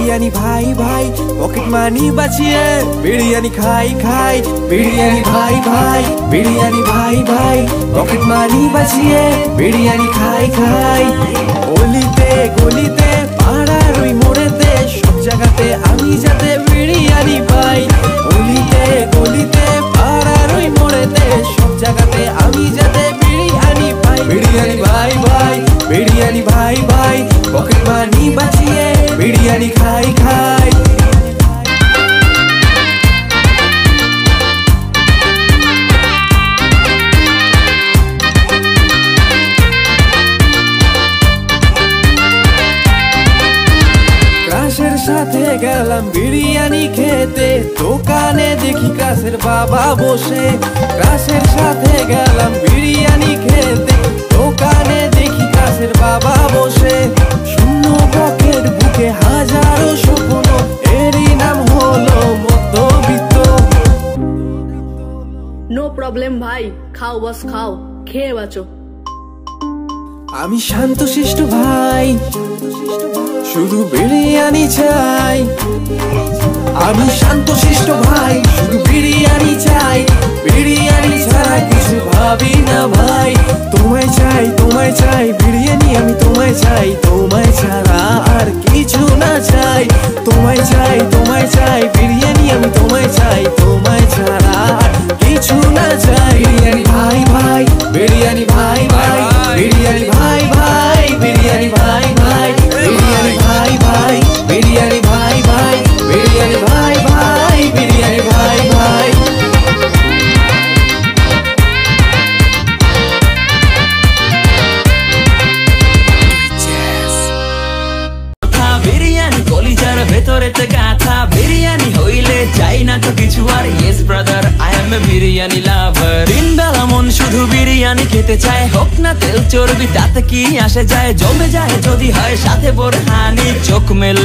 বিরিয়ানি ভাই ভাই pocket money বাঁচিয়ে বিরিয়ানি খাই খাই বিরিয়ানি ভাই ভাই বিরিয়ানি ভাই ভাই পকেট মানি বাঁচিয়ে বিরিয়ানি খাই খাই গলিতে গলিতে পাড়ার ওই মোড়েতে সব জায়গাতে আমি যাতে বিরিয়ানি পাই গলিতে গলিতে পাড়ার ওই মোড়েতে সব জায়গাতে আমি যাতে বিরিয়ানি পাই বিরিয়ানি ভাই ভাই বিরিয়ানি ভাই ভাই পকেট মানি বাঁচিয়ে বিরিয়ানি খাই খাই ক্রাশের সাথে গেলাম বিরিয়ানি খেতে দোকানে দেখি ক্রাশের বাবা বসে ক্রাশের সাথে গেলাম বিরিয়ানি খেতে দোকানে দেখি ক্রাশের বাবা বসে শূন্য পকেট বুকে হাজারো স্বপ্ন এরই নাম হলো মধ্যবিত্ত নো প্রবলেম ভাই খাও বস খাও খেয়ে বাঁচো আমি শান্তশিষ্ট ভাই শুধু বিরিয়ানি চাই আমি শান্তশিষ্ট ভাই শুধু বিরিয়ানি চাই বিরিয়ানি ছাড়া কিছু ভাবি না ভাই তোমায় চাই বিরিয়ানি আমি তোমায় ছাড়া আর কিছু না চাই তোমায় চাই বিরিয়ানি আমি তোমায় ছাড়া আর কিছু না চাই বিরিয়ানি ভাই ভাই বিরিয়ানি ভাই ভাই বিরিয়ানি ভাই ভাই বিরিয়ানি ভাই ভাই বিরিয়ানি ভাই ভাই বিরিয়ানি ভাই ভাই বিরিয়ানি ভাই ভাই বিরিয়ানি ভাই ভাই বিরিয়ানি কলিজার ভেতরেতে গাথা বিরিয়ানি হইলে চাই না তো কিছু আর yes brother I M A biryani লাভার দিন বেলা মন শুধু বিরিয়ানি খেতে চায় হোক না তেল চর্বি তাতে কি আসে যায় জমে যায় যদি হয় সাথে বোরহানি চোখ মেল